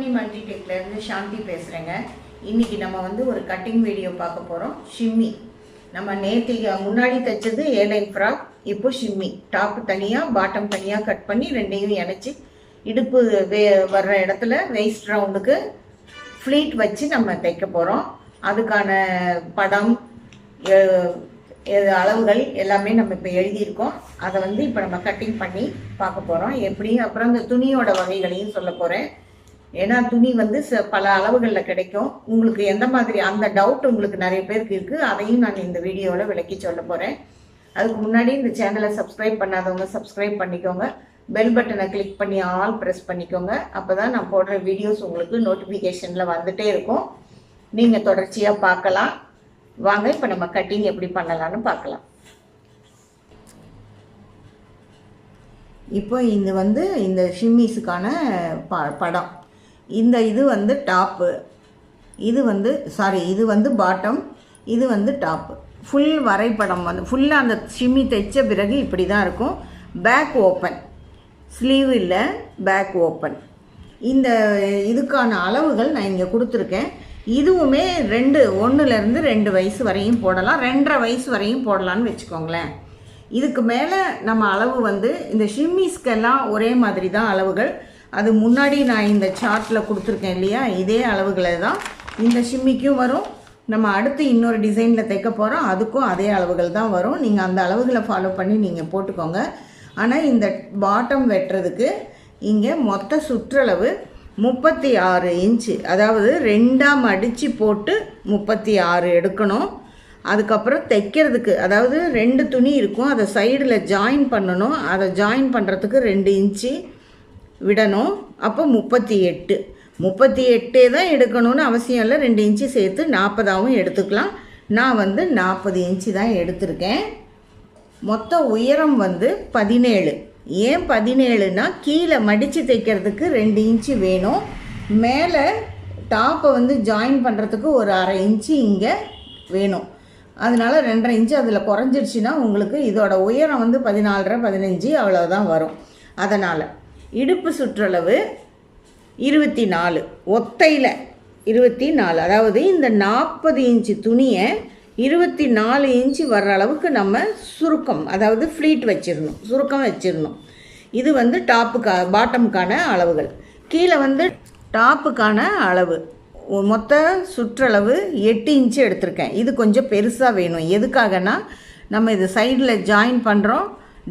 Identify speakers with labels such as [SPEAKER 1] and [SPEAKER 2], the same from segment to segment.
[SPEAKER 1] சாந்தி மல்டிடெக்லேருந்து சாந்தி பேசுகிறேங்க. இன்றைக்கி நம்ம வந்து ஒரு கட்டிங் வீடியோ பார்க்க போகிறோம். ஷிம்மி நம்ம நேற்றுக்கு முன்னாடி தைச்சது ஏலைன் ஃப்ராக், இப்போ ஷிம்மி டாப் தனியாக பாட்டம் தனியாக கட் பண்ணி ரெண்டையும் இணைச்சி இடுப்பு வர்ற இடத்துல வெயிஸ்ட் ரவுண்டுக்கு ஃப்ளீட் வச்சு நம்ம தைக்க போகிறோம். அதுக்கான படம் அளவுகள் எல்லாமே நம்ம இப்போ எழுதியிருக்கோம். அதை வந்து இப்போ நம்ம கட்டிங் பண்ணி பார்க்க போகிறோம் எப்படி. அப்புறம் இந்த துணியோட வகைகளையும் சொல்ல போகிறேன். ஏன்னா துணி வந்து பல அளவுகளில் கிடைக்கும். உங்களுக்கு எந்த மாதிரி அந்த டவுட் உங்களுக்கு நிறைய பேருக்கு இருக்குது, அதையும் நான் இந்த வீடியோவில் விளக்கி சொல்ல போகிறேன். அதுக்கு முன்னாடி இந்த சேனலை சப்ஸ்கிரைப் பண்ணாதவங்க சப்ஸ்கிரைப் பண்ணிக்கோங்க. பெல் பட்டனை கிளிக் பண்ணி ஆல் ப்ரெஸ் பண்ணிக்கோங்க. அப்போ தான் நான் போடுற வீடியோஸ் உங்களுக்கு நோட்டிஃபிகேஷனில் வந்துகிட்டே இருக்கும். நீங்கள் தொடர்ச்சியாக பார்க்கலாம். வாங்க இப்போ நம்ம கட்டிங் எப்படி பண்ணலான்னு பார்க்கலாம். இப்போ இது வந்து இந்த ஷிம்மிஸுக்கான படம். இது வந்து டாப்பு, இது வந்து பாட்டம், இது வந்து டாப்பு. ஃபுல் வரைபடம் வந்து ஃபுல்லாக அந்த ஷிம்மி தைச்ச பிறகு இப்படி தான் இருக்கும். பேக் ஓப்பன், ஸ்லீவ் இல்லை, பேக் ஓப்பன். இந்த இதுக்கான அளவுகள் நான் இங்கே கொடுத்துருக்கேன். இதுவுமே 1லேருந்து 2 வயசு வரையும் போடலாம், 2.5 வயசு வரையும் போடலான்னு வச்சுக்கோங்களேன். இதுக்கு மேலே நம்ம அளவு வந்து இந்த ஷிம்மிஸ்க்கெல்லாம் ஒரே மாதிரி தான் அளவுகள். அது முன்னாடி நான் இந்த சார்ட்டில் கொடுத்துருக்கேன் இல்லையா, இதே அளவுகளை தான் இந்த ஷிம்மிக்கும் வரும். நம்ம அடுத்து இன்னொரு டிசைனில் தைக்க போகிறோம், அதுக்கும் அதே அளவுகள் தான் வரும். நீங்கள் அந்த அளவுகளை ஃபாலோ பண்ணி நீங்கள் போட்டுக்கோங்க. ஆனால் இந்த பாட்டம் வெட்டுறதுக்கு இங்கே மொத்த சுற்றளவு 36 இன்ச்சு, அதாவது 2ஆக மடித்து போட்டு 36 எடுக்கணும். அதுக்கப்புறம் தைக்கிறதுக்கு, அதாவது 2 துணி இருக்கும், அதை சைடில் ஜாயின் பண்ணணும். அதை ஜாயின் பண்ணுறதுக்கு 2 இன்ச்சு விடணும். அப்போ 38 தான் எடுக்கணும்னு அவசியம் இல்லை. 2 இன்ச்சு சேர்த்து 40ஆகவும் எடுத்துக்கலாம். நான் வந்து 40 இன்ச்சு தான் எடுத்திருக்கேன். மொத்த உயரம் வந்து 17. ஏன் 17னா கீழே மடித்து தைக்கிறதுக்கு 2 இன்ச்சு வேணும். மேலே டாப்பை வந்து ஜாயின் பண்ணுறதுக்கு ஒரு 1/2 இன்ச்சு இங்கே வேணும். அதனால் 2.5 இன்ச்சு அதில் குறைஞ்சிடுச்சுன்னா உங்களுக்கு இதோட உயரம் வந்து 14.5 15 அவ்வளோதான் வரும். அதனால் இடுப்பு சுற்றளவு 24, ஒத்தையில் 24, அதாவது இந்த 40 இன்ச்சு துணியை 24 இன்ச்சு வர்ற அளவுக்கு நம்ம சுருக்கம், அதாவது ஃப்ளீட் வச்சிடணும், சுருக்கம் வச்சிடணும். இது வந்து பாட்டமுக்கான அளவுகள். கீழே வந்து டாப்புக்கான அளவு மொத்த சுற்றளவு 8 இன்ச்சு எடுத்திருக்கேன். இது கொஞ்சம் பெருசாக வேணும். எதுக்காகனா நம்ம இது சைடில் ஜாயின் பண்ணுறோம்,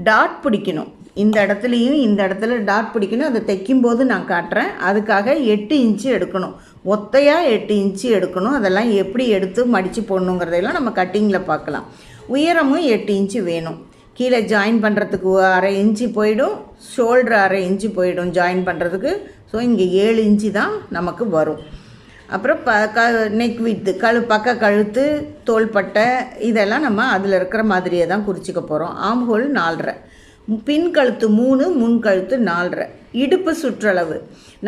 [SPEAKER 1] டாட் பிடிக்கணும். இந்த இடத்துலையும் இந்த இடத்துல டாட் பிடிக்கணும். அதை தைக்கும்போது நான் காட்டுறேன். அதுக்காக 8 இன்ச்சு எடுக்கணும், ஒத்தையாக 8 இன்ச்சு எடுக்கணும். அதெல்லாம் எப்படி எடுத்து மடித்து போடணுங்கிறதெல்லாம் நம்ம கட்டிங்கில் பார்க்கலாம். உயரமும் 8 இன்ச்சு வேணும். கீழே ஜாயின் பண்ணுறதுக்கு 1/2 இன்ச்சு போயிடும், ஷோல்டர் 1/2 இன்ச்சு போயிடும் ஜாயின் பண்ணுறதுக்கு. ஸோ இங்கே 7 இன்ச்சு தான் நமக்கு வரும். அப்புறம் நெக் வித்து, பக்க கழுத்து, தோள்பட்டை, இதெல்லாம் நம்ம அதில் இருக்கிற மாதிரியே தான் குறிச்சிக்க போகிறோம். ஆம்ஹோல் 4.5, பின் கழுத்து 3, முன் கழுத்து 4.5. இடுப்பு சுற்றளவு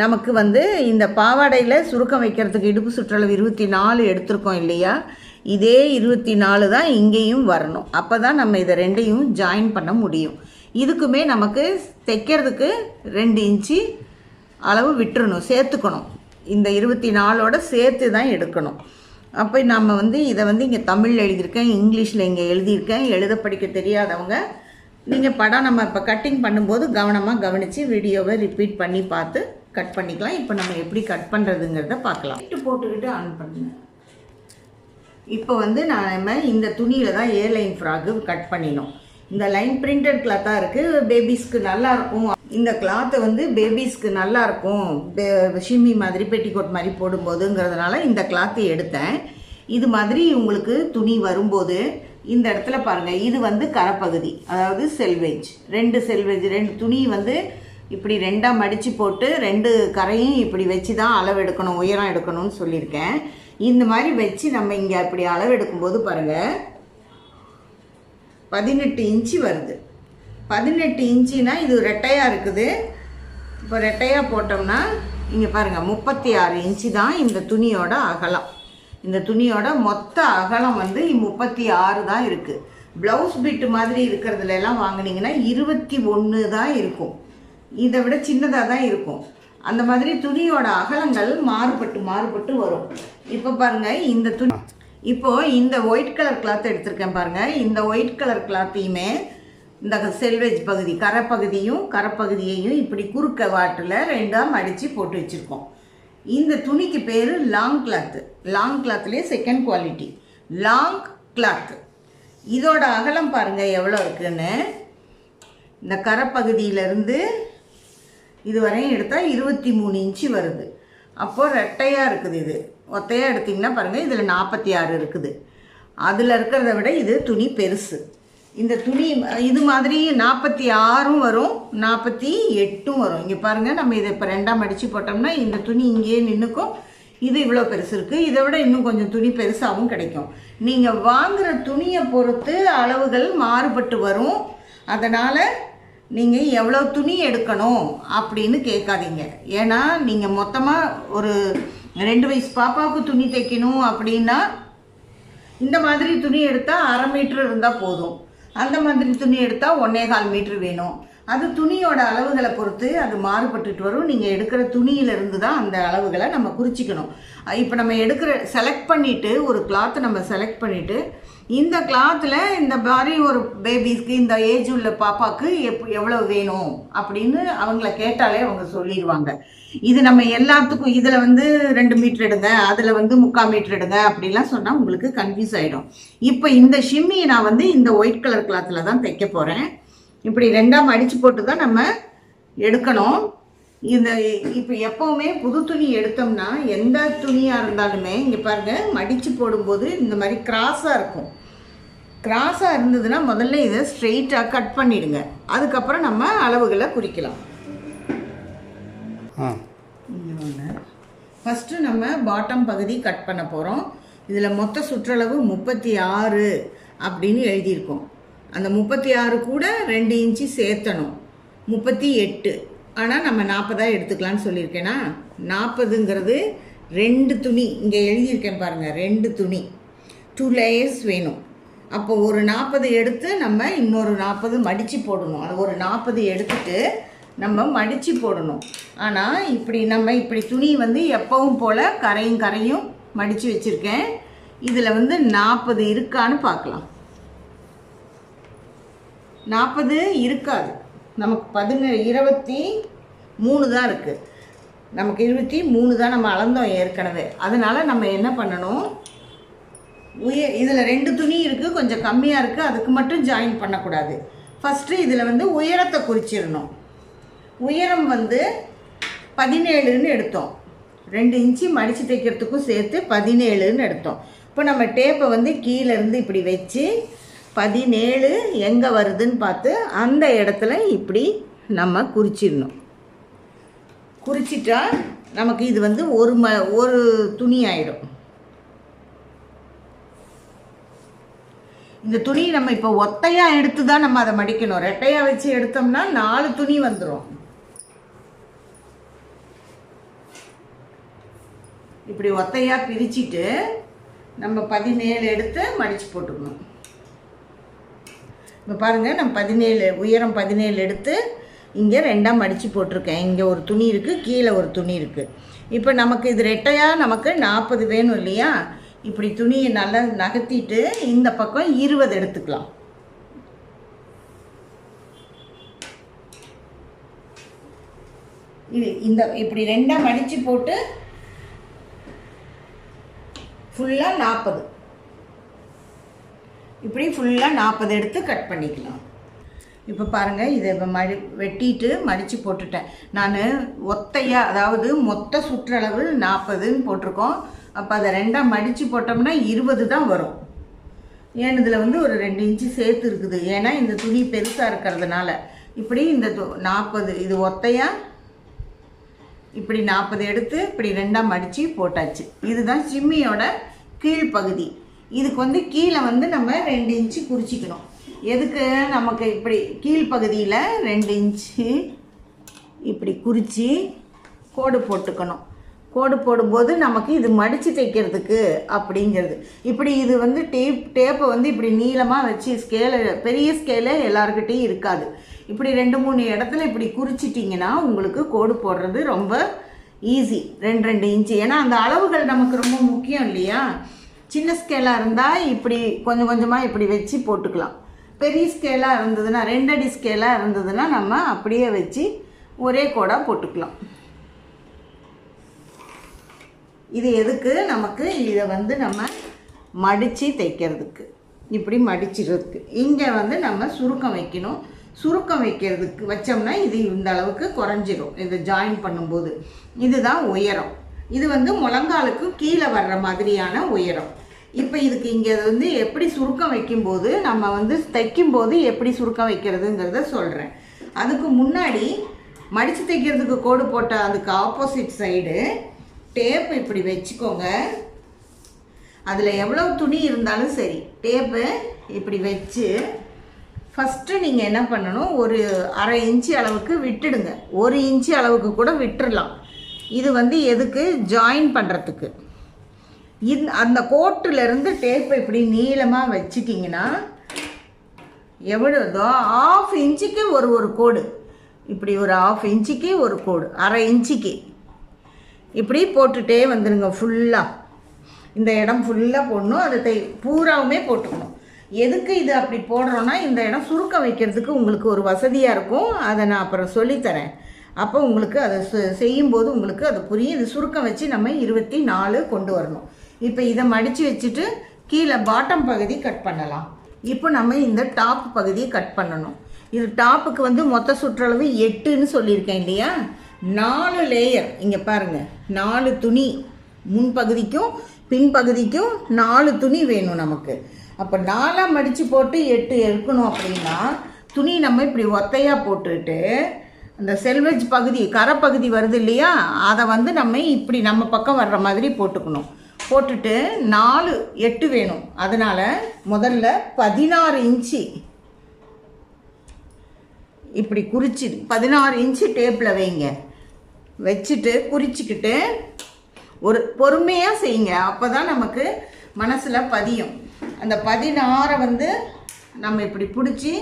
[SPEAKER 1] நமக்கு வந்து இந்த பாவாடையில் சுருக்கம் வைக்கிறதுக்கு இடுப்பு சுற்றளவு 24 எடுத்திருக்கோம் இல்லையா, இதே 24 தான் இங்கேயும் வரணும். அப்போ தான் நம்ம இதை 2ஐயும் ஜாயின் பண்ண முடியும். இதுக்குமே நமக்கு தைக்கிறதுக்கு 2 இன்ச்சு அளவு விட்டுறணும், சேர்த்துக்கணும். இந்த 24ஓட சேர்த்து தான் எடுக்கணும். அப்போ நம்ம வந்து இதை வந்து இங்கே தமிழில் எழுதியிருக்கேன், இங்கிலீஷில் இங்கே எழுதியிருக்கேன். எழுத படிக்க தெரியாதவங்க நீங்கள் படம் நம்ம இப்போ கட்டிங் பண்ணும்போது கவனமாக கவனித்து வீடியோவை ரிப்பீட் பண்ணி பார்த்து கட் பண்ணிக்கலாம். இப்போ நம்ம எப்படி கட் பண்ணுறதுங்கிறத பார்க்கலாம். போட்டுக்கிட்டு ஆன் பண்ணுங்க. இப்போ வந்து நம்ம இந்த துணியில் தான் ஏர்லைன் ஃப்ராக்கு கட் பண்ணினோம். இந்த லைன் பிரிண்டட் கிளாத்தாக இருக்குது, பேபிஸ்க்கு நல்லாயிருக்கும். இந்த கிளாத்தை வந்து பேபிஸ்க்கு நல்லாயிருக்கும், ஷிம்மி மாதிரி பெட்டிக்கோட் மாதிரி போடும்போதுங்கிறதுனால இந்த கிளாத்தை எடுத்தேன். இது மாதிரி உங்களுக்கு துணி வரும்போது இந்த இடத்துல பாருங்கள், இது வந்து கரைப்பகுதி, அதாவது செல்வேஜ். 2 துணி வந்து இப்படி 2ஆக மடித்து போட்டு 2 கரையும் இப்படி வச்சு தான் அளவு எடுக்கணும், உயரம் எடுக்கணும்னு சொல்லியிருக்கேன். இந்த மாதிரி வச்சு நம்ம இங்கே அப்படி அளவு எடுக்கும்போது பாருங்கள் 18 இன்ச்சு வருது. 18 இன்ச்சுனா இது ரெட்டையாக இருக்குது. இப்போ ரெட்டையாக போட்டோம்னா இங்கே பாருங்கள் 36 இன்ச்சு தான் இந்த துணியோட அகலம். இந்த துணியோட மொத்த அகலம் வந்து 36 தான் இருக்குது. ப்ளவுஸ் பிட்டு மாதிரி இருக்கிறதுல எல்லாம் வாங்கினீங்கன்னா 21 தான் இருக்கும். இதை விட சின்னதாக தான் இருக்கும். அந்த மாதிரி துணியோட அகலங்கள் மாறுபட்டு வரும். இப்போ பாருங்கள் இந்த துணி, இப்போது இந்த ஒயிட் கலர் கிளாத் எடுத்திருக்கேன் பாருங்கள். இந்த ஒயிட் கலர் கிளாத்தையுமே இந்த செல்வேஜ் பகுதி கரைப்பகுதியையும் இப்படி குறுக்க வாட்டில் ரெண்டாக மடித்து போட்டு வச்சுருக்கோம். இந்த துணிக்கு பேர் லாங் கிளாத்து. லாங் கிளாத்லேயே செகண்ட் குவாலிட்டி லாங் கிளாத்து. இதோட அகலம் பாருங்கள் எவ்வளோ இருக்குன்னு. இந்த கரைப்பகுதியிலேருந்து இதுவரையும் எடுத்தால் 23 இன்ச்சு வருது. அப்போது ரெட்டையாக இருக்குது. இது ஒத்தையாக எடுத்திங்கன்னா பாருங்கள், இதில் 46 இருக்குது. அதில் இருக்கிறத விட இது துணி பெருசு. இந்த துணி இது மாதிரி 46 வரும், 48 வரும். இங்கே பாருங்கள், நம்ம இதை இப்போ ரெண்டாக மடித்து போட்டோம்னா இந்த துணி இங்கேயே நின்றுக்கும். இது இவ்வளோ பெருசு இருக்குது. இதை விட இன்னும் கொஞ்சம் துணி பெருசாகவும் கிடைக்கும். நீங்கள் வாங்குகிற துணியை பொறுத்து அளவுகள் மாறுபட்டு வரும். அதனால் நீங்கள் எவ்வளோ துணி எடுக்கணும் அப்படின்னு கேட்காதீங்க. ஏன்னா நீங்கள் மொத்தமாக ஒரு 2 வயசு பாப்பாவுக்கு துணி தைக்கணும் அப்படின்னா இந்த மாதிரி துணி எடுத்தால் 1/2 மீட்டர் இருந்தால் போதும். அந்த மாதிரி துணி எடுத்தால் 1.25 மீட்டர் வேணும். அது துணியோட அளவுகளை பொறுத்து அது மாறுபட்டுட்டு வரும். நீங்கள் எடுக்கிற துணியிலிருந்து தான் அந்த அளவுகளை நம்ம குறிச்சிக்கணும். இப்போ நம்ம செலக்ட் பண்ணிவிட்டு ஒரு கிளாத்தை நம்ம செலக்ட் பண்ணிவிட்டு இந்த கிளாத்தில் இந்த மாதிரி ஒரு பேபிஸ்க்கு இந்த ஏஜ் உள்ள பாப்பாவுக்கு எவ்வளோ வேணும் அப்படின்னு அவங்கள கேட்டாலே அவங்க சொல்லிடுவாங்க. இது நம்ம எல்லாத்துக்கும் இதில் 2 மீட்டர் எடுங்க, அதில் 3/4 மீட்டர் எடுங்க அப்படிலாம் சொன்னால் உங்களுக்கு கன்ஃபியூஸ் ஆகிடும். இப்போ இந்த ஷிம்மியை நான் இந்த ஒயிட் கலர் கிளாத்தில் தான் தைக்க போகிறேன். இப்படி ரெண்டாக மடித்து போட்டு தான் நம்ம எடுக்கணும். இப்போ எப்போவுமே புது துணி எடுத்தோம்னா எந்த துணியாக இருந்தாலுமே இங்கே பாருங்கள், மடித்து போடும்போது இந்த மாதிரி கிராஸாக இருக்கும். கிராஸாக இருந்ததுன்னா முதல்ல இதை ஸ்ட்ரெயிட்டாக கட் பண்ணிவிடுங்க. அதுக்கப்புறம் நம்ம அளவுகளை குறிக்கலாம். ஃபஸ்ட்டு நம்ம பாட்டம் பகுதி கட் பண்ண போகிறோம். இதில் மொத்த சுற்றளவு 36 அப்படின்னு எழுதியிருக்கோம். அந்த 36 கூட 2 இன்ச்சு சேர்த்தணும், 38. ஆனால் நம்ம 40 எடுத்துக்கலான்னு சொல்லியிருக்கேன்னா, 40ங்கிறது 2 துணி. இங்கே எழுதியிருக்கேன் பாருங்கள், 2 துணி, 2 லேயர்ஸ் வேணும். அப்போ ஒரு 40 எடுத்து நம்ம இன்னொரு 40 மடித்து போடணும். அது ஒரு 40 எடுத்துட்டு நம்ம மடித்து போடணும். ஆனால் இப்படி துணி எப்பவும் போல் கரையும் மடித்து வச்சுருக்கேன். இதில் 40 இருக்கான்னு பார்க்கலாம். 40 இருக்காது. நமக்கு 23 தான் இருக்குது. நமக்கு 23 தான் நம்ம அளந்தோம் ஏற்கனவே. அதனால் நம்ம என்ன பண்ணணும், இதில் 2 துணி இருக்குது, கொஞ்சம் கம்மியாக இருக்குது, அதுக்கு மட்டும் ஜாயின் பண்ணக்கூடாது. ஃபஸ்ட்டு இதில் உயரத்தை குறிச்சிடணும். உயரம் 17ன்னு எடுத்தோம். 2 இன்ச்சு மடித்து தைக்கிறதுக்கும் சேர்த்து 17ன்னு எடுத்தோம். இப்போ நம்ம டேப்பை கீழேருந்து இப்படி வச்சு 17 எங்கே வருதுன்னு பார்த்து அந்த இடத்துல இப்படி நம்ம குறிச்சிடணும். குறிச்சிட்டா நமக்கு இது ஒரு துணி ஆகிடும். இந்த துணி நம்ம இப்போ ஒத்தையாக எடுத்து தான் நம்ம அதை மடிக்கணும். ரெட்டையாக வச்சு எடுத்தோம்னா 4 துணி வந்துடும். இப்படி ஒத்தையாக பிரிச்சுட்டு நம்ம 17 எடுத்து மடித்து போட்டுக்கணும். இப்போ பாருங்கள், நம்ம 17 உயரம் 17 எடுத்து இங்கே 2ஆக மடித்து போட்டிருக்கேன். இங்கே ஒரு துணி இருக்குது, கீழே ஒரு துணி இருக்குது. இப்போ நமக்கு இது ரெட்டையாக நமக்கு 40 வேணும் இல்லையா? இப்படி துணியை நல்லா நகர்த்திட்டு இந்த பக்கம் 20 எடுத்துக்கலாம். இப்படி 2ஆக மடித்து போட்டு ஃபுல்லாக 40, இப்படி ஃபுல்லாக 40 எடுத்து கட் பண்ணிக்கலாம். இப்போ பாருங்கள், இதை வெட்டிட்டு மடித்து போட்டுட்டேன். நான் ஒத்தையாக, அதாவது மொத்த சுற்றளவு 40ன்னு போட்டிருக்கோம். அப்போ அதை 2ஆக மடித்து போட்டோம்னா 20 தான் வரும். ஏன் இதில் ஒரு 2 இன்ச்சு சேர்த்து இருக்குது, ஏன்னா இந்த துணி பெருசாக இருக்கிறதுனால. இப்படி இந்த 40 இது ஒத்தையாக இப்படி 40 எடுத்து இப்படி 2ஆக மடித்து போட்டாச்சு. இதுதான் சிம்மியோட கீழ்ப்பகுதி. இதுக்கு கீழே நம்ம 2 இன்ச்சு குறிச்சிக்கணும். எதுக்கு, நமக்கு இப்படி கீழ்ப்பகுதியில் 2 இன்ச்சு இப்படி குறித்து கோடு போட்டுக்கணும். கோடு போடும்போது நமக்கு இது மடித்து தைக்கிறதுக்கு அப்படிங்கிறது. இப்படி இது டேப்பை இப்படி நீளமாக வச்சு பெரிய ஸ்கேலு எல்லாருக்கிட்டையும் இருக்காது. இப்படி 2-3 இடத்துல இப்படி குறிச்சிட்டிங்கன்னா உங்களுக்கு கோடு போடுறது ரொம்ப ஈஸி. 2-2 இன்ச்சு. ஏன்னா அந்த அளவுகள் நமக்கு ரொம்ப முக்கியம் இல்லையா. சின்ன ஸ்கேலாக இருந்தால் இப்படி கொஞ்சம் கொஞ்சமாக இப்படி வச்சு போட்டுக்கலாம். பெரிய ஸ்கேலாக இருந்ததுன்னா 2 அடி ஸ்கேலாக இருந்ததுன்னா நம்ம அப்படியே வச்சு ஒரே கோடாக போட்டுக்கலாம். இது எதுக்கு, நமக்கு இதை வந்து நம்ம மடித்து தைக்கிறதுக்கு, இப்படி மடிச்சிடுறதுக்கு. இங்கே வந்து நம்ம சுருக்கம் வைக்கணும். சுருக்கம் வைக்கிறதுக்கு வச்சோம்னா இது இந்த அளவுக்கு குறைஞ்சிரும் இதை ஜாயின் பண்ணும்போது. இதுதான் உயரம். இது வந்து முழங்காலுக்கு கீழே வர்ற மாதிரியான உயரம். இப்போ இதுக்கு இங்கே வந்து எப்படி சுருக்கம் வைக்கும்போது நம்ம வந்து தைக்கும்போது எப்படி சுருக்கம் வைக்கிறதுங்கிறத சொல்கிறேன். அதுக்கு முன்னாடி மடித்து தைக்கிறதுக்கு கோடு போட்ட அதுக்கு ஆப்போசிட் சைடு டேப் இப்படி வச்சுக்கோங்க. அதில் எவ்வளோ துணி இருந்தாலும் சரி டேப்பு இப்படி வச்சு ஃபஸ்ட்டு நீங்கள் என்ன பண்ணணும், ஒரு 1/2 இன்ச்சு அளவுக்கு விட்டுடுங்க. 1 இன்ச்சு அளவுக்கு கூட விட்டுடலாம். இது வந்து எதுக்கு, ஜாயின் பண்ணுறதுக்கு. அந்த கோட்டிலேருந்து டேப்பை இப்படி நீளமாக வச்சிட்டிங்கன்னா எவ்வளோதோ 1/2 இன்ச்சுக்கு ஒரு கோடு, இப்படி ஒரு 1/2 இன்ச்சுக்கு ஒரு கோடு, 1/2 இன்ச்சுக்கு இப்படி போட்டுகிட்டே வந்துடுங்க. ஃபுல்லாக இந்த இடம் ஃபுல்லாக போடணும். அதை பூராவுமே போட்டுக்கணும். எதுக்கு இது அப்படி போடுறோன்னா இந்த இடம் சுருக்க வைக்கிறதுக்கு உங்களுக்கு ஒரு வசதியாக இருக்கும். அதை நான் அப்புறம் சொல்லித்தரேன். அப்போ உங்களுக்கு அதை செய்யும்போது உங்களுக்கு அது புரியும். இது சுருக்கம் வச்சு நம்ம 24 கொண்டு வரணும். இப்போ இதை மடித்து வச்சுட்டு கீழே பாட்டம் பகுதி கட் பண்ணலாம். இப்போ நம்ம இந்த டாப் பகுதியை கட் பண்ணணும். இது டாப்புக்கு வந்து மொத்த சுற்றளவு 8ன்னு சொல்லியிருக்கேன் இல்லையா. 4 லேயர். இங்கே பாருங்கள், 4 துணி முன்பகுதிக்கும் பின்பகுதிக்கும் 4 துணி வேணும் நமக்கு. அப்போ 4ஆக மடித்து போட்டு 8 எடுக்கணும். அப்படின்னா துணி நம்ம இப்படி ஒத்தையாக போட்டுட்டு அந்த செல்வெஜ் பகுதி கரைப்பகுதி வருது இல்லையா, அதை வந்து நம்ம இப்படி நம்ம பக்கம் வர்ற மாதிரி போட்டுக்கணும். போட்டுட்டு 4 8 வேணும். அதனால் முதல்ல 16 இன்ச்சு இப்படி குறிச்சி 16 இன்ச்சு டேப்பில் வைங்க. வச்சுட்டு குறிச்சிக்கிட்டு ஒரு பொறுமையாக செய்யுங்க. அப்போ தான் நமக்கு மனசில் பதியும். அந்த 16 வந்து நம்ம இப்படி பிடிச்சி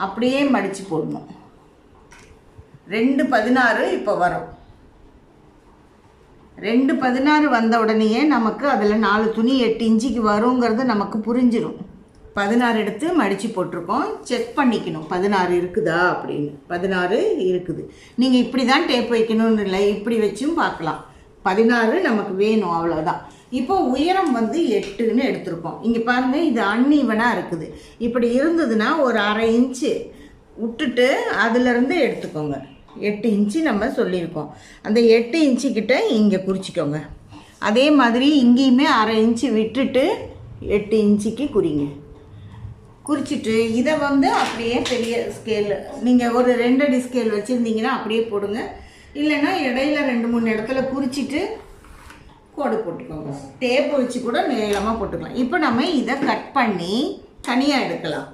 [SPEAKER 1] அப்படியே மடித்து போடணும். 2 16 இப்போ வரும். 2 16 வந்த உடனேயே நமக்கு அதில் 4 துணி 8 இன்ச்சுக்கு வருங்கிறது நமக்கு புரிஞ்சிடும். 16 எடுத்து மடித்து போட்டிருக்கோம். செக் பண்ணிக்கணும் 16 இருக்குதா அப்படின்னு. 16 இருக்குது. நீங்கள் இப்படி தான் டேப் வைக்கணும்னு இல்லை, இப்படி வச்சும் பார்க்கலாம். 16 நமக்கு வேணும், அவ்வளோதான். இப்போ உயரம் வந்து 8ன்னு எடுத்திருக்கோம். இங்கே பாருங்கள், இது அன்ஈவனாக இருக்குது. இப்படி இருந்ததுன்னா ஒரு 1/2 இன்ச்சு விட்டுட்டு அதிலிருந்து எடுத்துக்கோங்க. 8 இன்ச்சு நம்ம சொல்லியிருக்கோம். அந்த 8 இன்ச்சுக்கிட்ட இங்கே குறிச்சிக்கோங்க. அதே மாதிரி இங்கேயுமே 1/2 இன்ச்சு விட்டுட்டு 8 இன்ச்சுக்கு குறிங்க. குறிச்சிட்டு இதை வந்து அப்படியே பெரிய ஸ்கேல், நீங்கள் ஒரு 2 அடி ஸ்கேல் வச்சுருந்தீங்கன்னா அப்படியே போடுங்க. இல்லைன்னா இடையில 2-3 இடத்துல குறிச்சிட்டு கோடு போட்டுக்கோங்க. டேப்பு வச்சு கூட நீளமாக போட்டுக்கலாம். இப்போ நம்ம இதை கட் பண்ணி தனியாக எடுக்கலாம்.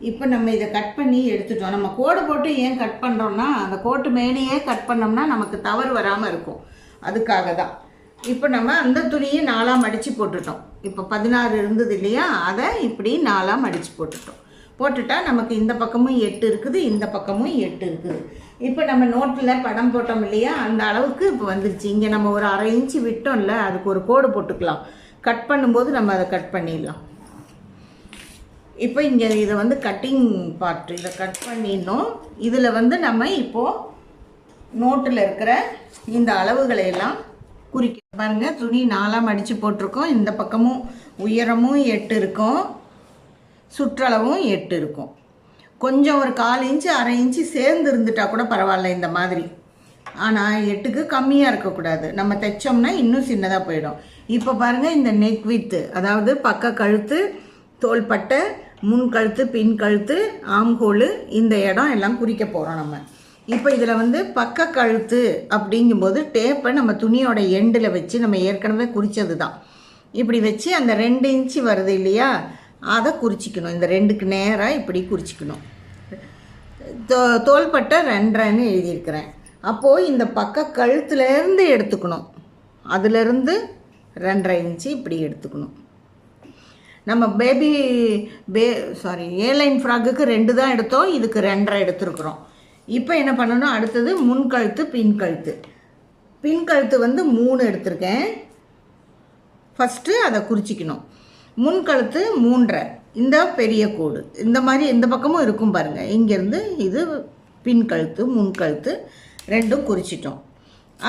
[SPEAKER 1] இப்போ நம்ம இதை கட் பண்ணி எடுத்துட்டோம். நம்ம கோடு போட்டு ஏன் கட் பண்ணுறோம்னா, அந்த கோட்டு மேலேயே கட் பண்ணோம்னா நமக்கு தவறு வராமல் இருக்கும். அதுக்காக தான். இப்போ நம்ம அந்த துணியை 4ஆக மடித்து போட்டுட்டோம். இப்போ 16 இருந்தது இல்லையா, அதை இப்படி 4ஆக மடித்து போட்டுட்டோம். போட்டுட்டா நமக்கு இந்த பக்கமும் 8 இருக்குது, இந்த பக்கமும் 8 இருக்குது. இப்போ நம்ம நோட்டில் படம் போட்டோம் இல்லையா, அந்த அளவுக்கு இப்போ வந்துருச்சு. இங்கே நம்ம ஒரு 1/2 இன்ச்சு விட்டோம்ல, அதுக்கு ஒரு கோடு போட்டுக்கலாம். கட் பண்ணும்போது நம்ம அதை கட் பண்ணிடலாம். இப்போ இங்கே இதை வந்து கட்டிங் பார்ட், இதை கட் பண்ணிடணும். இதில் வந்து நம்ம இப்போது நோட்டில் இருக்கிற இந்த அளவுகளை எல்லாம் குறிக்க பாருங்கள். துணி 4ஆக மடித்து போட்டிருக்கோம். இந்த பக்கமும் உயரமும் 8 இருக்கும், சுற்றளவும் 8 இருக்கும். கொஞ்சம் ஒரு 1/4 இன்ச்சு 1/2 இன்ச்சு சேர்ந்து இருந்துட்டால் கூட பரவாயில்ல இந்த மாதிரி. ஆனால் 8க்கு கம்மியாக இருக்கக்கூடாது. நம்ம தைச்சோம்னா இன்னும் சின்னதாக போயிடும். இப்போ பாருங்கள், இந்த நெக் வித்து, அதாவது பக்க கழுத்து, தோள்பட்டை, முன் கழுத்து, பின் கழுத்து, ஆம்ஹோலு, இந்த இடம் எல்லாம் குறிக்க போகிறோம் நம்ம. இப்போ இதில் வந்து பக்க கழுத்து அப்படிங்கும்போது டேப்பை நம்ம துணியோட எண்டில் வச்சு நம்ம ஏற்கனவே குறித்தது தான். இப்படி வச்சு அந்த 2 இன்ச்சு வருது இல்லையா, அதை குறிச்சிக்கணும். இந்த 2க்கு நேராக இப்படி குறிச்சிக்கணும். தோள்பட்டை 2.5ன்னு எழுதியிருக்கிறேன். அப்போது இந்த பக்க கழுத்துலேருந்து எடுத்துக்கணும். அதிலேருந்து 2.5 இன்ச்சு இப்படி எடுத்துக்கணும். நம்ம ஏலைன் ஃப்ராக்குக்கு 2 தான் எடுத்தோம், இதுக்கு 2.5 எடுத்துருக்குறோம். இப்போ என்ன பண்ணணும், அடுத்தது முன்கழுத்து பின்கழுத்து. பின்கழுத்து வந்து 3 எடுத்திருக்கேன். ஃபஸ்ட்டு அதை குறிச்சிக்கணும். முன்கழுத்து 3.5, இந்த பெரிய கோடு இந்த மாதிரி இந்த பக்கமும் இருக்கும் பாருங்கள். இங்கேருந்து இது பின்கழுத்து முன்கழுத்து 2ம் குறிச்சிட்டோம்.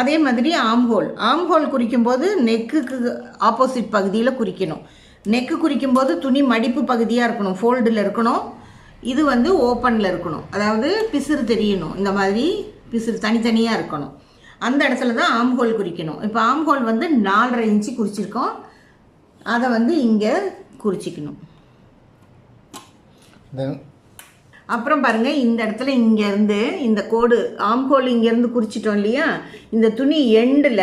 [SPEAKER 1] அதே மாதிரி ஆம்ஹோல் குறிக்கும்போது நெக்குக்கு ஆப்போசிட் பகுதியில் குறிக்கணும். நெக்கு குறிக்கும்போது துணி மடிப்பு பகுதியாக இருக்கணும், ஃபோல்டில் இருக்கணும். இது வந்து ஓப்பனில் இருக்கணும், அதாவது பிசுறு தெரியணும். இந்த மாதிரி பிசுறு தனித்தனியாக இருக்கணும். அந்த இடத்துல தான் ஆம்ஹோல் குறிக்கணும். இப்போ ஆம்ஹோல் வந்து 4.5 இன்ச்சு குறிச்சிருக்கோம். அதை வந்து இங்கே குறிச்சிக்கணும். அப்புறம் பாருங்கள், இந்த இடத்துல இங்கேருந்து இந்த கோடு ஆம்ஹோல் இங்கேருந்து குறிச்சிட்டோம் இல்லையா, இந்த துணி எண்டில்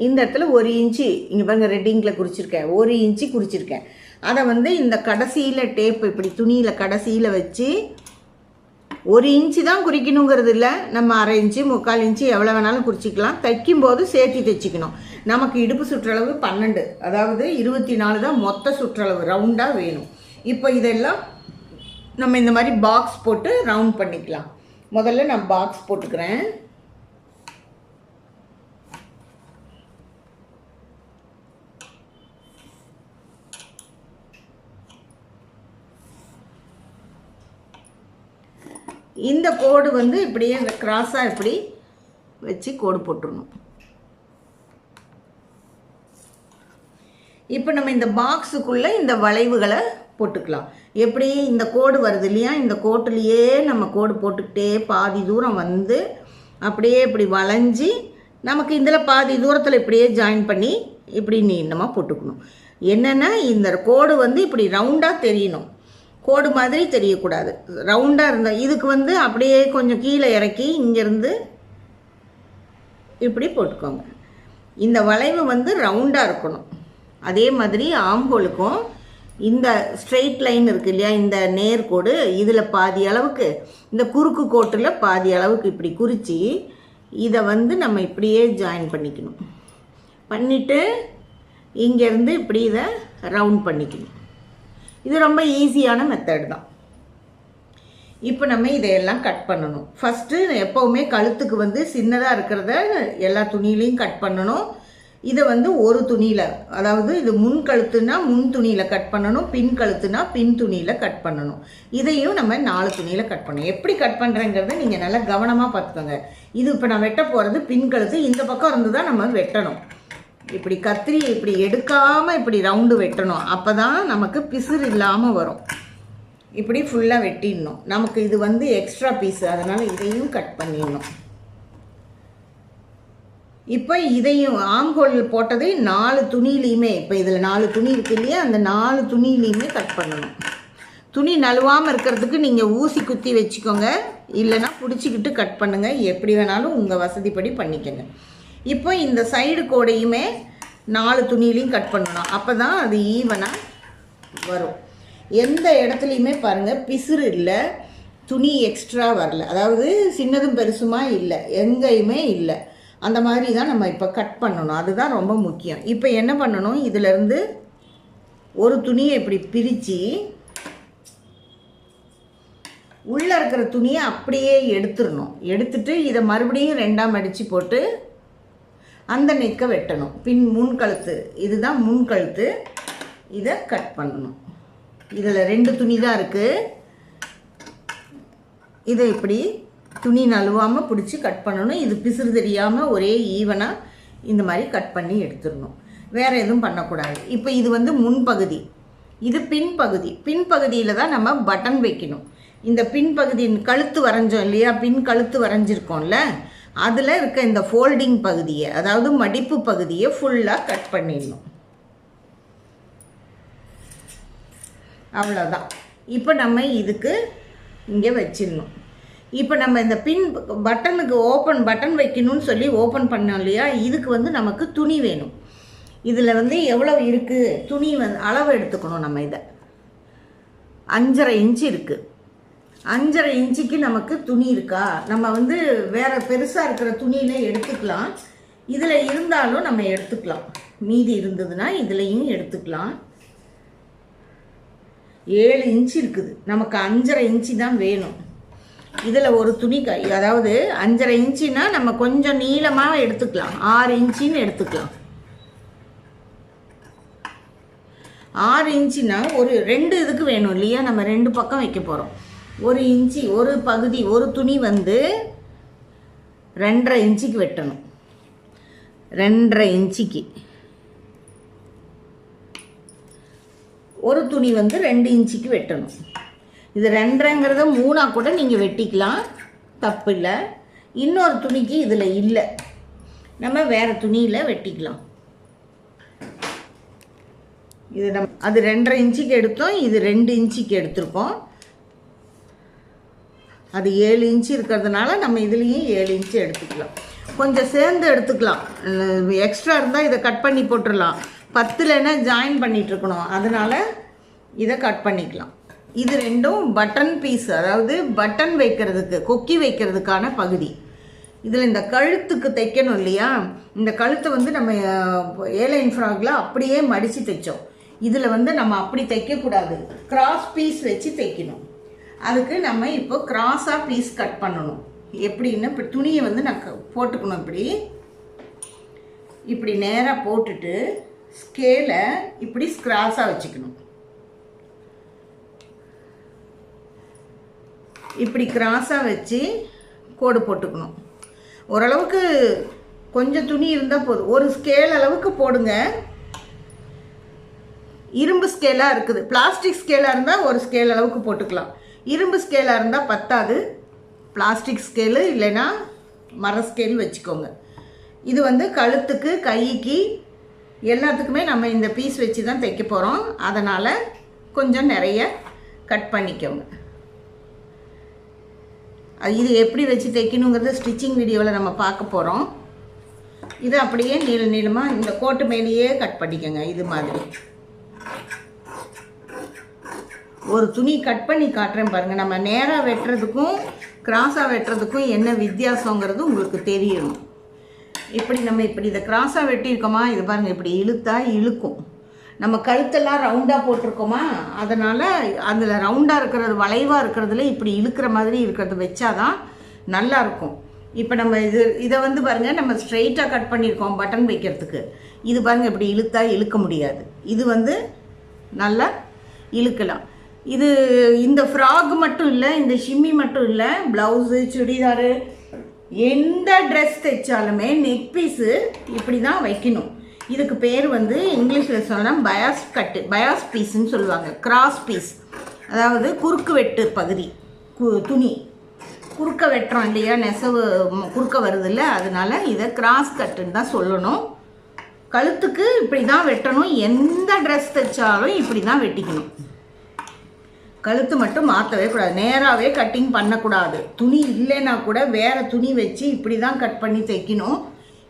[SPEAKER 1] இந்த இடத்துல 1 இன்ச்சு இங்கே பாருங்கள் ரெட் இங்கில் குறிச்சிருக்கேன், 1 இன்ச்சு குறிச்சிருக்கேன். அதை வந்து இந்த கடைசியில் டேப் இப்படி துணியில் கடைசியில் வச்சு 1 இன்ச்சு தான் குறிக்கணுங்கிறது இல்லை, நம்ம 1/2 இன்ச்சு 3/4 இன்ச்சு எவ்வளோ வேணாலும் குறிச்சிக்கலாம். தைக்கும்போது சேர்த்து தைச்சிக்கணும். நமக்கு இடுப்பு சுற்றளவு 12, அதாவது 24 தான் மொத்த சுற்றளவு, ரவுண்டாக வேணும். இப்போ இதெல்லாம் நம்ம இந்த மாதிரி பாக்ஸ் போட்டு ரவுண்ட் பண்ணிக்கலாம். முதல்ல நான் பாக்ஸ் போட்டுக்கிறேன். இந்த கோடு வந்து இப்படியே இந்த கிராஸாக இப்படி வச்சு கோடு போட்டுடணும். இப்போ நம்ம இந்த பாக்ஸுக்குள்ளே இந்த வளைவுகளை போட்டுக்கலாம். எப்படி இந்த கோடு வருது இல்லையா, இந்த கோட்டுலேயே நம்ம கோடு போட்டுக்கிட்டே பாதி தூரம் வந்து அப்படியே இப்படி வளைஞ்சி நமக்கு இதில் பாதி தூரத்தில் இப்படியே ஜாயின் பண்ணி இப்படி நீளமாக போட்டுக்கணும். என்னென்னா இந்த கோடு வந்து இப்படி ரவுண்டாக தெரியணும், கோடு மாதிரி தெரியக்கூடாது. ரவுண்டாக இருந்தால் இதுக்கு வந்து அப்படியே கொஞ்சம் கீழே இறக்கி இங்கேருந்து இப்படி போட்டுக்கோங்க. இந்த வளைவு வந்து ரவுண்டாக இருக்கணும். அதே மாதிரி ஆம்ஹோலுக்கும் இந்த ஸ்ட்ரெயிட் லைன் இருக்குது இல்லையா, இந்த நேர்கோடு இதில் பாதி அளவுக்கு, இந்த குறுக்கு கோட்டில் பாதி அளவுக்கு இப்படி குறித்து இதை வந்து நம்ம இப்படியே ஜாயின் பண்ணிக்கணும். பண்ணிவிட்டு இங்கேருந்து இப்படி இதை ரவுண்ட் பண்ணிக்கணும். இது ரொம்ப ஈஸியான மெத்தட் தான். இப்போ நம்ம இதையெல்லாம் கட் பண்ணணும். ஃபஸ்ட்டு எப்போவுமே கழுத்துக்கு வந்து சின்னதாக இருக்கிறத எல்லா துணியிலையும் கட் பண்ணணும். இதை வந்து ஒரு துணியில், அதாவது இது முன் கழுத்துனா முன் துணியில் கட் பண்ணணும், பின் கழுத்துனா பின் துணியில் கட் பண்ணணும். இதையும் நம்ம 4 துணியில் கட் பண்ணணும். எப்படி கட் பண்ணுறேங்கிறத நீங்கள் நல்லா கவனமாக பார்த்துக்கோங்க. இது இப்போ நான் வெட்ட போகிறது பின் கழுத்து, இந்த பக்கம் இருந்து தான் நம்ம வெட்டணும். இப்படி கத்திரி இப்படி எடுக்காமல் இப்படி ரவுண்டு வெட்டணும். அப்போ தான் நமக்கு பிசுறு இல்லாமல் வரும். இப்படி ஃபுல்லாக வெட்டிடணும். நமக்கு இது வந்து எக்ஸ்ட்ரா பீஸு, அதனால் இதையும் கட் பண்ணிடணும். இப்போ இதையும் ஆம்ஹோல் போட்டதை 4 துணியிலையுமே, இப்போ இதில் 4 துணி இருக்குது இல்லையா, அந்த 4 துணியிலையுமே கட் பண்ணணும். துணி நழுவாமல் இருக்கிறதுக்கு நீங்கள் ஊசி குத்தி வச்சுக்கோங்க, இல்லைன்னா பிடிச்சிக்கிட்டு கட் பண்ணுங்கள். எப்படி வேணாலும் உங்கள் வசதிப்படி பண்ணிக்கோங்க. இப்போ இந்த சைடு கோடையுமே 4 துணியிலையும் கட் பண்ணணும். அப்போ தான் அது ஈவனாக வரும். எந்த இடத்துலையுமே பாருங்கள் பிசுறு இல்லை, துணி எக்ஸ்ட்ரா வரல, அதாவது சின்னதும் பெருசுமா இல்லை, எங்கேயுமே இல்லை. அந்த மாதிரி தான் நம்ம இப்போ கட் பண்ணணும். அதுதான் ரொம்ப முக்கியம். இப்போ என்ன பண்ணணும், இதிலேருந்து ஒரு துணியை இப்படி பிரித்து உள்ளே இருக்கிற துணியை அப்படியே எடுத்துடணும். எடுத்துட்டு இதை மறுபடியும் 2ஆக மடித்து போட்டு அந்த நெக்கை வெட்டணும். முன்கழுத்து, இதுதான் முன்கழுத்து, இதை கட் பண்ணணும். இதில் 2 துணி தான் இருக்குது. இதை இப்படி துணி நழுவாமல் பிடிச்சி கட் பண்ணணும். இது பிசுறு தெரியாமல் ஒரே ஈவனாக இந்த மாதிரி கட் பண்ணி எடுத்துடணும். வேறு எதுவும் பண்ணக்கூடாது. இப்போ இது வந்து முன்பகுதி, இது பின்பகுதி. பின்பகுதியில் தான் நம்ம பட்டன் வைக்கணும். இந்த பின்பகுதி கழுத்து வரைஞ்சோம் இல்லையா, பின் கழுத்து வரைஞ்சிருக்கோம்ல, அதில் இருக்க இந்த ஃபோல்டிங் பகுதியை, அதாவது மடிப்பு பகுதியை ஃபுல்லாக கட் பண்ணிடணும். அவ்வளோதான். இப்போ நம்ம இதுக்கு இங்கே வச்சிடணும். இப்போ நம்ம இந்த பின் பட்டனுக்கு பட்டன் வைக்கணும்னு சொல்லி ஓப்பன் பண்ணோம் இல்லையா, இதுக்கு வந்து நமக்கு துணி வேணும். இதில் வந்து எவ்வளோ இருக்குது துணி வந்து அளவு எடுத்துக்கணும். நம்ம இதை 5.5 இன்ச்சு இருக்குது. 5.5 இன்ச்சுக்கு நமக்கு துணி இருக்கா, நம்ம வந்து வேறு பெருசாக இருக்கிற துணியில் எடுத்துக்கலாம். இதில் இருந்தாலும் நம்ம எடுத்துக்கலாம், மீதி இருந்ததுன்னா இதுலேயும் எடுத்துக்கலாம். 7 இன்ச்சு இருக்குது, நமக்கு 5.5 இன்ச்சு தான் வேணும். இதில் ஒரு துணி அதாவது 5.5 இன்ச்சுனா நம்ம கொஞ்சம் நீளமாக எடுத்துக்கலாம், 6 இன்ச்சின்னு எடுத்துக்கலாம். 6 இன்ச்சுனா ஒரு 2 இதுக்கு வேணும் இல்லையா, நம்ம 2 பக்கம் வைக்க போகிறோம். 1 இன்ச்சு ஒரு பகுதி, ஒரு துணி வந்து 2.5 இன்ச்சுக்கு வெட்டணும். 2.5 இன்ச்சுக்கு ஒரு துணி வந்து 2 இன்ச்சுக்கு வெட்டணும். இது 2.5ங்கிறத 3ஆக கூட நீங்கள் வெட்டிக்கலாம், தப்பு இல்லை. இன்னொரு துணிக்கு இதில் இல்லை, நம்ம வேறு துணியில் வெட்டிக்கலாம். இது அது 2.5 இன்ச்சுக்கு எடுத்தோம், இது 2 இன்ச்சுக்கு எடுத்திருக்கோம். அது 7 இன்ச்சு இருக்கிறதுனால நம்ம இதுலேயும் 7 இன்ச்சு எடுத்துக்கலாம். கொஞ்சம் சேர்ந்து எடுத்துக்கலாம், எக்ஸ்ட்ரா இருந்தால் இதை கட் பண்ணி போட்டுடலாம். 10லன்னா ஜாயின் பண்ணிகிட்ருக்கணும், அதனால் இதை கட் பண்ணிக்கலாம். இது ரெண்டும் பட்டன் பீஸ், அதாவது பட்டன் வைக்கிறதுக்கு, கொக்கி வைக்கிறதுக்கான பகுதி. இதில் இந்த கழுத்துக்கு தைக்கணும் இல்லையா, இந்த கழுத்தை வந்து நம்ம ஏலைன் ஃப்ராகில் அப்படியே மடித்து தைச்சோம். இதில் வந்து நம்ம அப்படி தைக்கக்கூடாது, கிராஸ் பீஸ் வச்சு தைக்கணும். அதுக்கு நம்ம இப்போ கிராஸாக பீஸ் கட் பண்ணணும். எப்படின்னு இப்போ துணியை வந்து நான் போட்டுக்கணும், இப்படி நேராக போட்டுட்டு ஸ்கேலை இப்படி கிராஸாக வச்சுக்கணும். இப்படி கிராஸாக வச்சு கோடு போட்டுக்கணும். ஓரளவுக்கு கொஞ்சம் துணி இருந்தால் போதும், ஒரு ஸ்கேல் அளவுக்கு போடுங்க. இரும்பு ஸ்கேலாக இருக்குது, பிளாஸ்டிக் ஸ்கேலாக இருந்தால் ஒரு ஸ்கேல் அளவுக்கு போட்டுக்கலாம். இரும்பு ஸ்கேலாக இருந்தால் பத்தாது, பிளாஸ்டிக் ஸ்கேலு இல்லைன்னா மர ஸ்கேல் வச்சுக்கோங்க. இது வந்து கழுத்துக்கு, கைக்கு, எல்லாத்துக்குமே நம்ம இந்த பீஸ் வச்சு தான் தைக்க போகிறோம். அதனால் கொஞ்சம் நிறைய கட் பண்ணிக்கோங்க. இது எப்படி வச்சு தைக்கணுங்கிறது ஸ்டிச்சிங் வீடியோவில் நம்ம பார்க்க போகிறோம். இது அப்படியே நீளமாக இந்த கோட்டு மேலேயே கட் பண்ணிக்கோங்க. இது மாதிரி ஒரு துணி கட் பண்ணி காட்டுறேன் பாருங்கள். நம்ம நேராக வெட்டுறதுக்கும் கிராஸாக வெட்டுறதுக்கும் என்ன வித்தியாசங்கிறது உங்களுக்கு தெரியணும். இப்படி இதை கிராஸாக வெட்டியிருக்கோமா, இது பாருங்கள், இப்படி இழுத்தா இழுக்கும். நம்ம கழுத்தெல்லாம் ரவுண்டாக போட்டிருக்கோமா, அதனால் அதில் ரவுண்டாக இருக்கிறது, வளைவாக இருக்கிறதுல இப்படி இழுக்கிற மாதிரி இருக்கிறது வச்சாதான் நல்லாயிருக்கும். இப்போ நம்ம இதை வந்து பாருங்கள், நம்ம ஸ்ட்ரெயிட்டாக கட் பண்ணியிருக்கோம் பட்டன் வைக்கிறதுக்கு. இது பாருங்கள், இப்படி இழுத்தா இழுக்க முடியாது. இது வந்து நல்லா இழுக்கலாம். இது இந்த ஃப்ராக் மட்டும் இல்லை, இந்த ஷிம்மி மட்டும் இல்லை, ப்ளவுஸு, சுடிதாரு, எந்த ட்ரெஸ் தைச்சாலுமே நெக் பீஸு இப்படி தான் வைக்கணும். இதுக்கு பேர் வந்து இங்கிலீஷில் சொன்னால் பயாஸ் பீஸ்ன்னு சொல்லுவாங்க. கிராஸ் பீஸ், அதாவது குறுக்கு வெட்டு பகுதி. துணி குறுக்க வெட்டுறோம் இல்லையா, நெசவு குறுக்க வருது இல்லை, அதனால இதை கிராஸ் கட்டுன்னு தான் சொல்லணும். கழுத்துக்கு இப்படி தான் வெட்டணும். எந்த ட்ரெஸ் தைச்சாலும் இப்படி தான் வெட்டிக்கணும். கழுத்து மட்டும் மாற்றவே கூடாது, நேராகவே கட்டிங் பண்ணக்கூடாது. துணி இல்லைன்னா கூட வேறு துணி வச்சு இப்படி தான் கட் பண்ணி தைக்கணும்.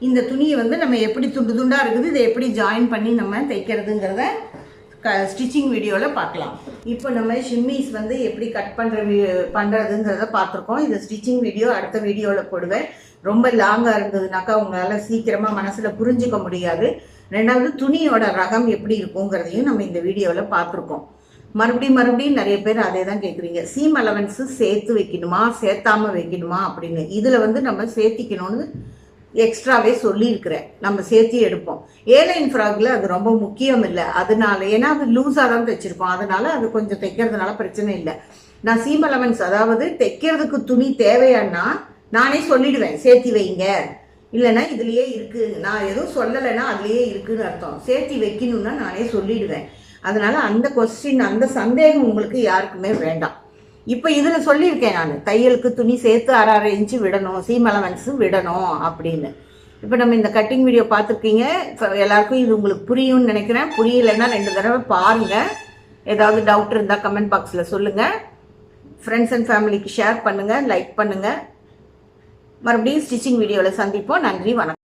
[SPEAKER 1] இந்த துணியை வந்து நம்ம எப்படி துண்டு துண்டாக இருக்குது, இதை எப்படி ஜாயின் பண்ணி நம்ம தைக்கிறதுங்கிறத ஸ்டிச்சிங் வீடியோவில் பார்க்கலாம். இப்போ நம்ம ஷிம்மிஸ் வந்து எப்படி கட் பண்ணுறதுங்கிறத பார்த்துருக்கோம். இது ஸ்டிச்சிங் வீடியோ அடுத்த வீடியோவில் போடுவேன். ரொம்ப லாங்காக இருந்ததுனாக்கா உங்களால் சீக்கிரமாக மனசில் புரிஞ்சிக்க முடியாது. ரெண்டாவது துணியோட ரகம் எப்படி இருக்குங்கிறதையும் நம்ம இந்த வீடியோவில் பார்த்துருக்கோம். மறுபடியும் நிறைய பேர் அதே தான் கேட்குறீங்க, சீம் அலவன்ஸு சேர்த்து வைக்கணுமா சேர்த்தாமல் வைக்கணுமா அப்படின்னு. இதில் வந்து நம்ம சேர்த்திக்கணும்னு எக்ஸ்ட்ராவே சொல்லியிருக்கிறேன், நம்ம சேர்த்தி எடுப்போம். ஏலைன் ஃப்ராகில் அது ரொம்ப முக்கியம் இல்லை, அதனால ஏன்னா அது லூஸாக தான் தைச்சிருப்போம், அதனால அது கொஞ்சம் தைக்கிறதுனால பிரச்சனை இல்லை. நான் சீம் அலவன்ஸ், அதாவது தைக்கிறதுக்கு துணி தேவையானா நானே சொல்லிடுவேன், சேர்த்தி வைங்க, இல்லைன்னா இதுலேயே இருக்குது, நான் எதுவும் சொல்லலைன்னா அதுலேயே இருக்குதுன்னு அர்த்தம். சேர்த்தி வைக்கணும்னா நானே சொல்லிடுவேன். அதனால் அந்த கொஸ்டின், அந்த சந்தேகம் உங்களுக்கு யாருக்குமே வேண்டாம். இப்போ இதில் சொல்லியிருக்கேன் நான், தையலுக்கு துணி சேர்த்து 6.5 இன்ச்சு விடணும், சீம் அலவன்ஸு விடணும் அப்படின்னு. இப்போ நம்ம இந்த கட்டிங் வீடியோ பார்த்துருக்கீங்க, இப்போ எல்லாருக்கும் இது உங்களுக்கு புரியும்னு நினைக்கிறேன். புரியலைன்னா 2 தடவை பாருங்கள். ஏதாவது டவுட் இருந்தால் கமெண்ட் பாக்ஸில் சொல்லுங்கள். ஃப்ரெண்ட்ஸ் அண்ட் ஃபேமிலிக்கு ஷேர் பண்ணுங்கள், லைக் பண்ணுங்கள். மறுபடியும் ஸ்டிச்சிங் வீடியோவில் சந்திப்போம். நன்றி, வணக்கம்.